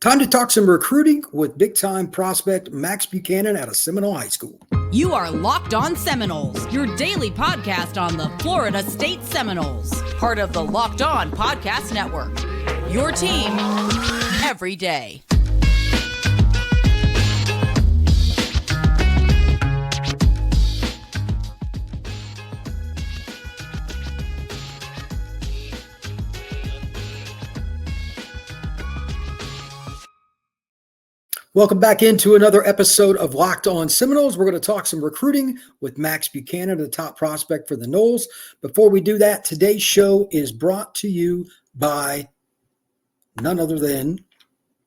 Time to talk some recruiting with big-time prospect Max Buchanan out of Seminole High School. You are Locked On Seminoles, your daily podcast on the Florida State Seminoles, part of the Locked On Podcast Network. Your team every day. Welcome back into another episode of Locked On Seminoles. We're going to talk some recruiting with Max Buchanan, the top prospect for the Noles. Before we do that, today's show is brought to you by none other than,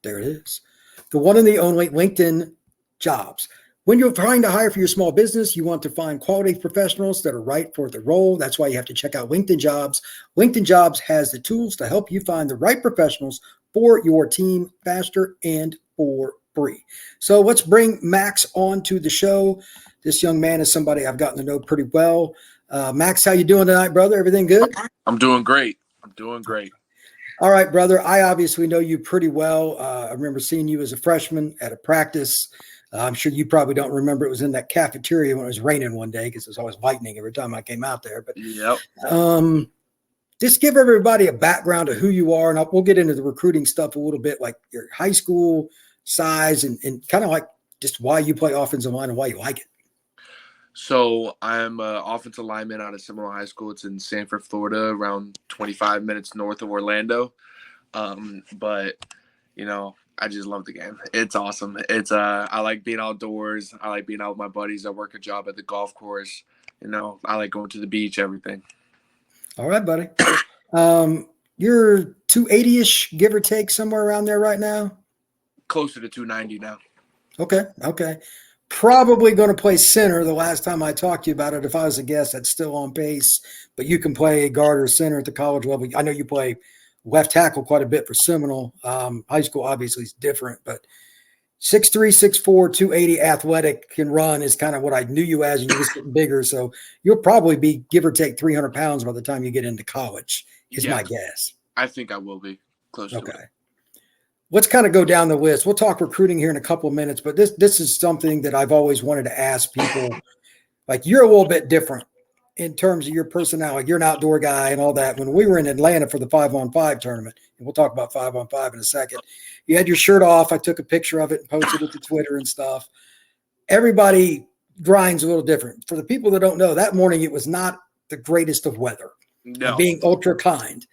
there it is, the one and the only LinkedIn Jobs. When you're trying to hire for your small business, you want to find quality professionals that are right for the role. That's why you have to check out LinkedIn Jobs. LinkedIn Jobs has the tools to help you find the right professionals for your team faster and for free. So let's bring Max on to the show. This young man is somebody I've gotten to know pretty well. Max, how you doing tonight, brother? Everything good? I'm doing great. All right, brother. I obviously know you pretty well. I remember seeing you as a freshman at a practice. I'm sure you probably don't remember. It was in that cafeteria when it was raining one day because it was always lightning every time I came out there. But yep. Just give everybody a background of who you are, and we'll get into the recruiting stuff a little bit, like your high school size and kind of like just why you play offensive line and why you like it. So I'm an offensive lineman out of Seminole High School. It's in Sanford, Florida, around 25 minutes north of Orlando. But, you know, I just love the game. It's awesome. I like being outdoors. I like being out with my buddies. I work a job at the golf course. You know, I like going to the beach, everything. All right, buddy. You're 280-ish, give or take, somewhere around there right now? Closer to 290 now. Okay. Probably going to play center. The last time I talked to you about it, if I was a guess, that's still on pace. But you can play guard or center at the college level. I know you play left tackle quite a bit for Seminole. High school obviously is different, but 6'3", 6'4", 280, athletic, can run is kind of what I knew you as, and you're just getting bigger. So you'll probably be, give or take, 300 pounds by the time you get into college, is my guess. I think I will be close to it. Let's kind of go down the list. We'll talk recruiting here in a couple of minutes, but this is something that I've always wanted to ask people. Like, you're a little bit different in terms of your personality. You're an outdoor guy and all that. When we were in Atlanta for the 5-on-5 tournament, and we'll talk about 5-on-5 in a second, you had your shirt off. I took a picture of it and posted it to Twitter and stuff. Everybody grinds a little different. For the people that don't know, that morning it was not the greatest of weather. No. I'm being ultra kind.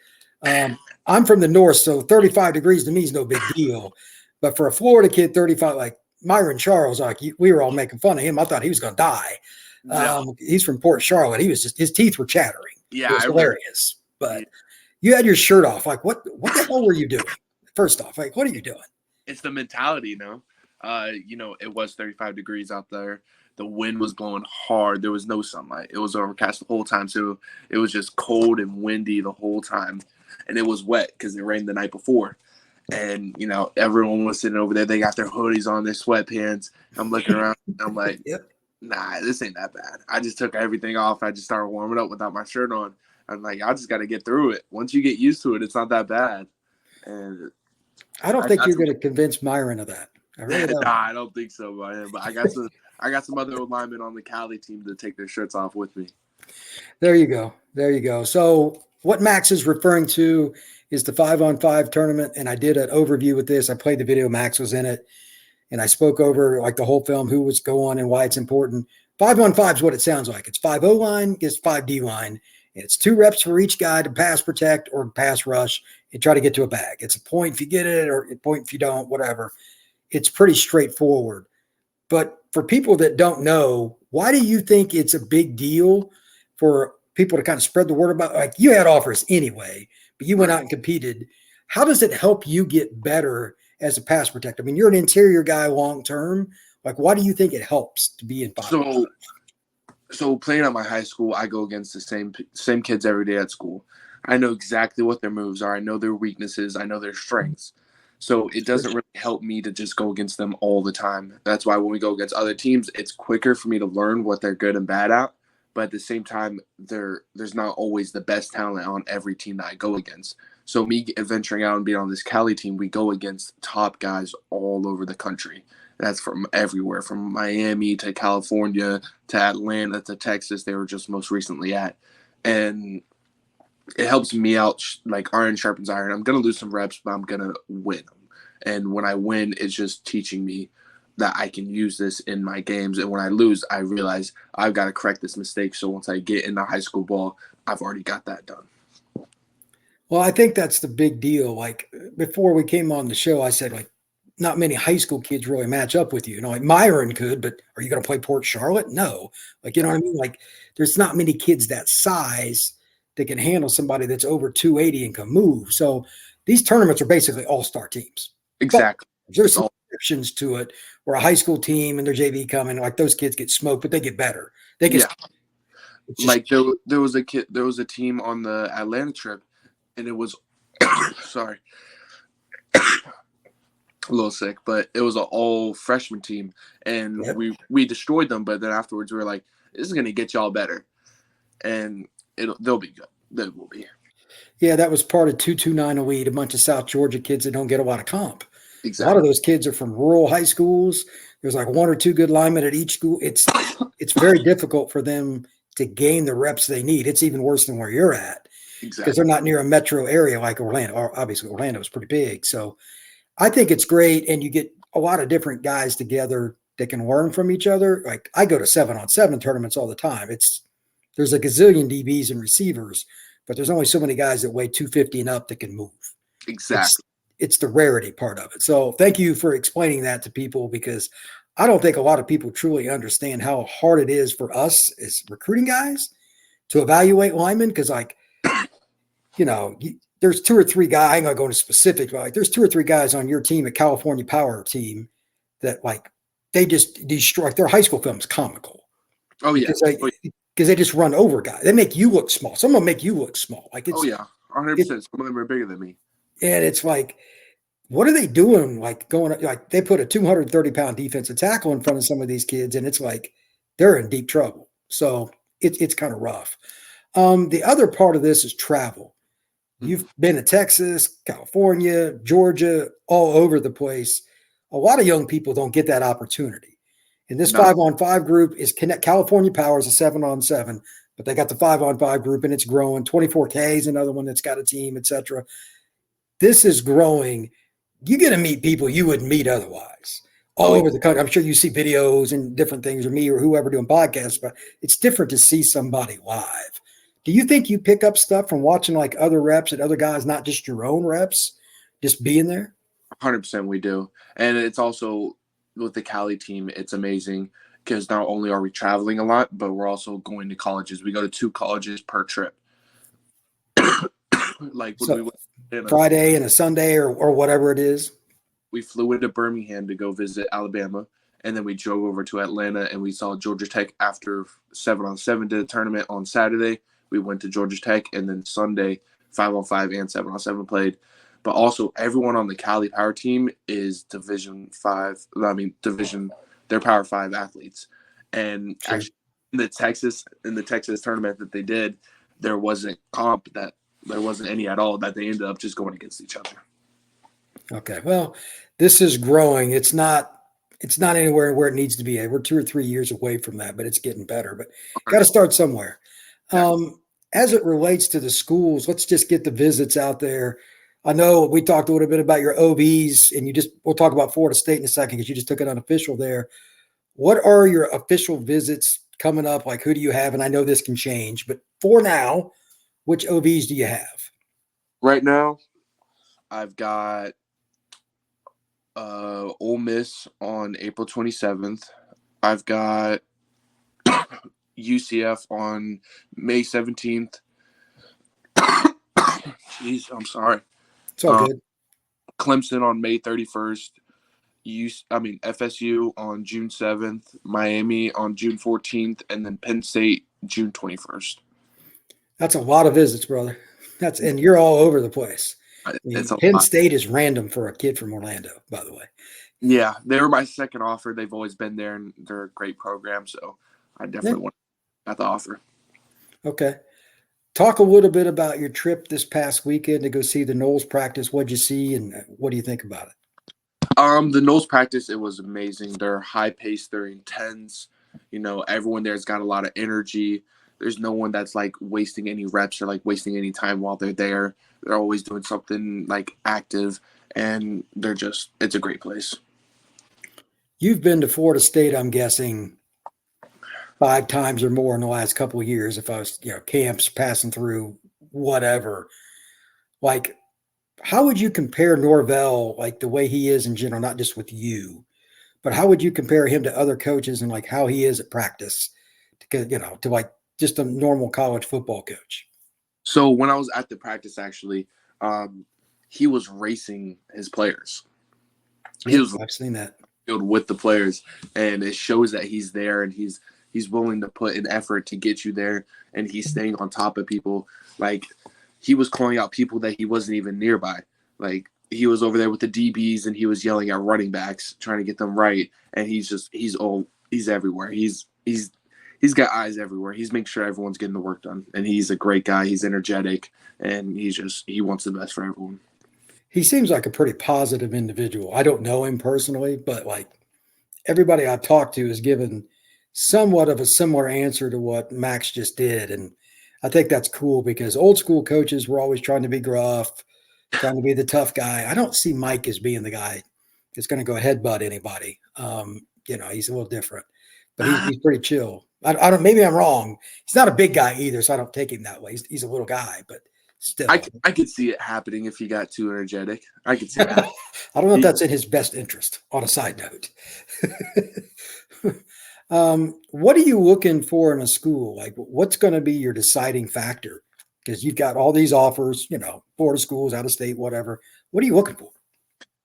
I'm from the north, so 35 degrees to me is no big deal. But for a Florida kid, 35, like Myron Charles, like we were all making fun of him. I thought he was going to die. He's from Port Charlotte. He was just, his teeth were chattering. Yeah, it was hilarious. But you had your shirt off. Like, what the hell were you doing? First off, like, what are you doing? It's the mentality, it was 35 degrees out there. The wind was blowing hard. There was no sunlight. It was overcast the whole time. So it was just cold and windy the whole time. And it was wet because it rained the night before. And, everyone was sitting over there. They got their hoodies on, their sweatpants. I'm looking around. And I'm like, Nah, this ain't that bad. I just took everything off. I just started warming up without my shirt on. I'm like, I just got to get through it. Once you get used to it, it's not that bad. And I don't think you're going to convince Myron of that. I really don't. Nah, I don't think so, man. But I got some other linemen on the Cali team to take their shirts off with me. There you go. So what Max is referring to is the 5-on-5 tournament, and I did an overview with this. I played the video. Max was in it, and I spoke over like the whole film, who was going and why it's important. 5-on-5 is what it sounds like. It's 5 O-line against 5 D-line, and it's 2 reps for each guy to pass protect or pass rush and try to get to a bag. It's a point if you get it or a point if you don't, whatever. It's pretty straightforward. But for people that don't know, why do you think it's a big deal for people to kind of spread the word about, like, you had offers anyway, but you went out and competed? How does it help you get better as a pass protector? I mean, you're an interior guy long term. Like, why do you think it helps to be in 5-on-5? So playing at my high school, I go against the same kids every day at school. I know exactly what their moves are. I know their weaknesses. I know their strengths. So it doesn't really help me to just go against them all the time. That's why when we go against other teams, it's quicker for me to learn what they're good and bad at. But at the same time, there's not always the best talent on every team that I go against. So me venturing out and being on this Cali team, we go against top guys all over the country. That's from everywhere, from Miami to California to Atlanta to Texas. They were just most recently at. And it helps me out like iron sharpens iron. I'm going to lose some reps, but I'm going to win them. And when I win, it's just teaching me that I can use this in my games. And when I lose, I realize I've got to correct this mistake. So once I get into high school ball, I've already got that done. Well, I think that's the big deal. Like before we came on the show, I said like not many high school kids really match up with you. You know, like Myron could, but are you going to play Port Charlotte? No. Like, you know what I mean? Like there's not many kids that size that can handle somebody that's over 280 and can move. So these tournaments are basically all-star teams. Exactly. But there's some exceptions to it where a high school team and their JV coming, like those kids get smoked, but they get better. They get like there was a team on the Atlanta trip, and it was sorry. A little sick, but it was an all freshman team, and we destroyed them. But then afterwards, we were like, "This is going to get y'all better," and they'll be good. They will be. Yeah, that was part of 229 Elite, a bunch of South Georgia kids that don't get a lot of comp. Exactly. A lot of those kids are from rural high schools. There's like one or two good linemen at each school. It's very difficult for them to gain the reps they need. It's even worse than where you're at because they're not near a metro area like Orlando. Obviously, Orlando is pretty big, so. I think it's great, and you get a lot of different guys together that can learn from each other. Like I go to 7-on-7 tournaments all the time. There's a gazillion DBs and receivers, but there's only so many guys that weigh 250 and up that can move. Exactly. It's the rarity part of it. So thank you for explaining that to people because I don't think a lot of people truly understand how hard it is for us as recruiting guys to evaluate linemen because, like, you know, there's two or three guys, I'm going to go into specific, but like there's two or three guys on your team, a California Power team, that like they just destroy. Their high school film is comical. Oh, yeah. Because they just run over guys. They make you look small. Some of them make you look small. Like it's, 100%. Some of them are bigger than me. And it's like, what are they doing? Like going, like they put a 230-pound defensive tackle in front of some of these kids, and it's like they're in deep trouble. So it's kind of rough. The other part of this is travel. You've been to Texas, California, Georgia, all over the place. A lot of young people don't get that opportunity. And this 5-on-5 group is California Power is a 7-on-7, but they got the 5-on-5 group and it's growing. 24K is another one that's got a team, etc. This is growing. You get to meet people you wouldn't meet otherwise all over the country. I'm sure you see videos and different things, or me or whoever doing podcasts, but it's different to see somebody live. Do you think you pick up stuff from watching like other reps and other guys, not just your own reps, just being there? 100% we do. And it's also with the Cali team, it's amazing because not only are we traveling a lot, but we're also going to colleges. We go to 2 colleges per trip. Like when we went Friday and a Sunday or whatever it is. We flew into Birmingham to go visit Alabama. And then we drove over to Atlanta and we saw Georgia Tech after 7-on-7 did a tournament on Saturday. We went to Georgia Tech, and then Sunday, 5-on-5 and 7-on-7 played. But also, everyone on the Cali Power team is Division 5. They're Power 5 athletes. And actually, in the Texas tournament that they did, there wasn't any at all. That they ended up just going against each other. Okay, well, this is growing. It's not anywhere where it needs to be. We're 2 or 3 years away from that, but it's getting better. But got to start somewhere. As it relates to the schools, let's just get the visits out there. I know we talked a little bit about your OBs, and we'll talk about Florida State in a second because you just took it unofficial there. What are your official visits coming up? Like, who do you have? And I know this can change, but for now, which OBs do you have? Right now, I've got Ole Miss on April 27th. I've got UCF on May 17th. Jeez, I'm sorry. It's all good. Clemson on May 31st. FSU on June 7th. Miami on June 14th. And then Penn State June 21st. That's a lot of visits, brother. And you're all over the place. Penn State is random for a kid from Orlando, by the way. Yeah, they were my second offer. They've always been there, and they're a great program. So I definitely want the offer. Okay. Talk a little bit about your trip this past weekend to go see the Knowles practice. What'd you see, and what do you think about it? The nose practice, it was amazing. They're high paced, they're intense. Everyone there's got a lot of energy. There's no one that's like wasting any reps or like wasting any time while they're there. They're always doing something like active, and it's a great place. You've been to Florida State, I'm guessing, 5 times or more in the last couple of years. If I was, camps passing through, whatever. Like, how would you compare Norvell, like the way he is in general, not just with you, but how would you compare him to other coaches and like how he is at practice to like just a normal college football coach? So when I was at the practice, actually, he was racing his players. I've seen that with the players, and it shows that he's there and he's willing to put an effort to get you there, and he's staying on top of people. Like, he was calling out people that he wasn't even nearby. Like, he was over there with the DBs and he was yelling at running backs, trying to get them right. And he's everywhere. He's got eyes everywhere. He's making sure everyone's getting the work done. And he's a great guy. He's energetic, and he wants the best for everyone. He seems like a pretty positive individual. I don't know him personally, but like everybody I've talked to has given somewhat of a similar answer to what Max just did. And I think that's cool because old school coaches were always trying to be gruff, trying to be the tough guy. I don't see Mike as being the guy that's going to go headbutt anybody. He's a little different, but he's pretty chill. I don't. Maybe I'm wrong. He's not a big guy either, so I don't take him that way. He's a little guy, but still. I could see it happening if he got too energetic. I could see that. I don't know if that's in his best interest. On a side note. What are you looking for in a school? Like, what's going to be your deciding factor? Because you've got all these offers, Florida schools, out of state, whatever. What are you looking for?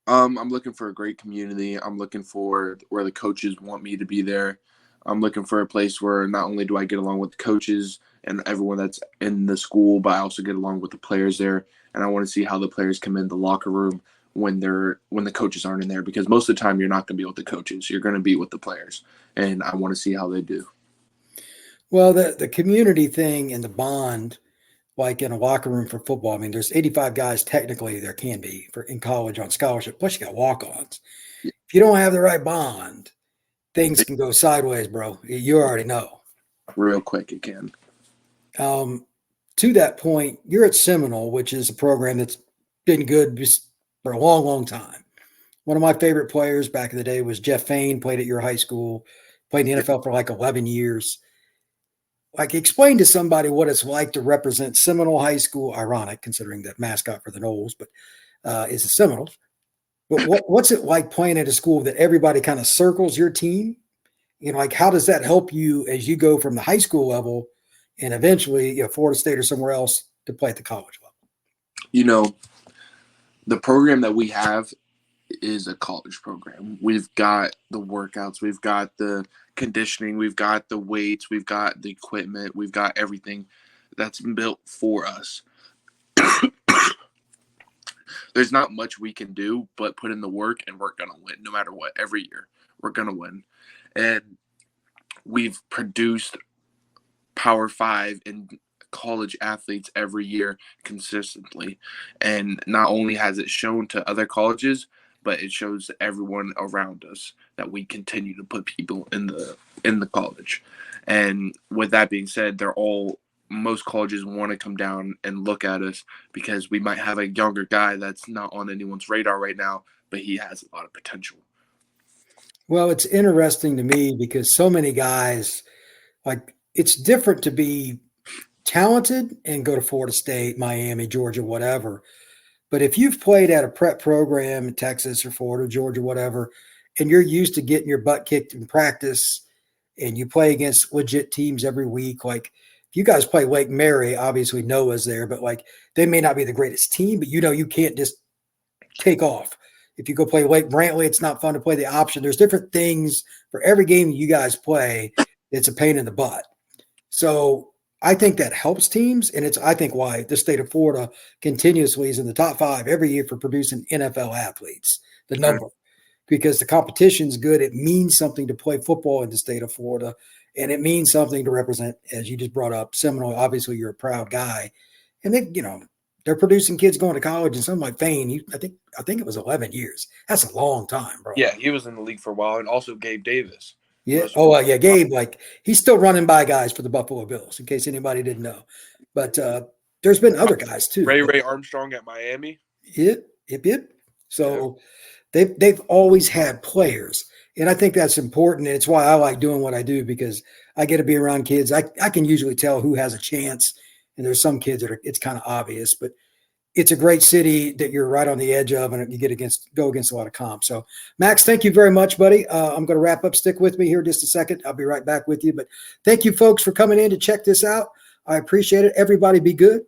I'm looking for a great community. I'm looking for where the coaches want me to be there. I'm looking for a place where not only do I get along with the coaches and everyone that's in the school, but I also get along with the players there. And I want to see how the players come in the locker room when the coaches aren't in there, because most of the time you're not going to be with the coaches. You're going to be with the players, and I want to see how they do. Well, the community thing and the bond, like in a locker room for football, I mean, there's 85 guys technically there can be in college on scholarship, plus you got walk-ons. Yeah. If you don't have the right bond, things can go sideways, bro. You already know. Real quick, it can. To that point, you're at Seminole, which is a program that's been good for a long, long time. One of my favorite players back in the day was Jeff Fain, played at your high school, played in the NFL for like 11 years. Like, explain to somebody what it's like to represent Seminole High School, ironic considering that mascot for the Knowles, but is the Seminoles. But what's it like playing at a school that everybody kind of circles your team? Like, how does that help you as you go from the high school level and eventually, Florida State or somewhere else to play at the college level? The program that we have is a college program. We've got the workouts, we've got the conditioning, we've got the weights, we've got the equipment, we've got everything that's built for us. There's not much we can do but put in the work, and we're going to win no matter what. Every year we're going to win. And we've produced Power 5 and college athletes every year consistently. And not only has it shown to other colleges, but it shows everyone around us that we continue to put people in the college. And with that being said, most colleges want to come down and look at us because we might have a younger guy that's not on anyone's radar right now, but he has a lot of potential. Well, it's interesting to me because so many guys, like, it's different to be talented and go to Florida State, Miami, Georgia, whatever. But if you've played at a prep program in Texas or Florida, Georgia, whatever, and you're used to getting your butt kicked in practice and you play against legit teams every week, like if you guys play Lake Mary, obviously Noah's there, but like they may not be the greatest team, but you can't just take off. If you go play Lake Brantley, it's not fun to play the option. There's different things for every game you guys play. It's a pain in the butt. So I think that helps teams, and it's, I think, why the state of Florida continuously is in the top 5 every year for producing NFL athletes, the number, because the competition's good. It means something to play football in the state of Florida, And it means something to represent, as you just brought up, Seminole. Obviously, you're a proud guy. And they, they're producing kids going to college, and something like Fane, I think it was 11 years. That's a long time, bro. Yeah, he was in the league for a while, and also Gabe Davis. Yeah. Oh, yeah. Gabe, he's still running by guys for the Buffalo Bills, in case anybody didn't know. But there's been other guys too. Ray Armstrong at Miami. Yep. So they've always had players, and I think that's important. And it's why I like doing what I do, because I get to be around kids. I can usually tell who has a chance, and there's some kids that it's kind of obvious, but it's a great city that you're right on the edge of, and you go against a lot of comps. So, Max, thank you very much, buddy. I'm going to wrap up. Stick with me here just a second. I'll be right back with you. But thank you, folks, for coming in to check this out. I appreciate it. Everybody be good.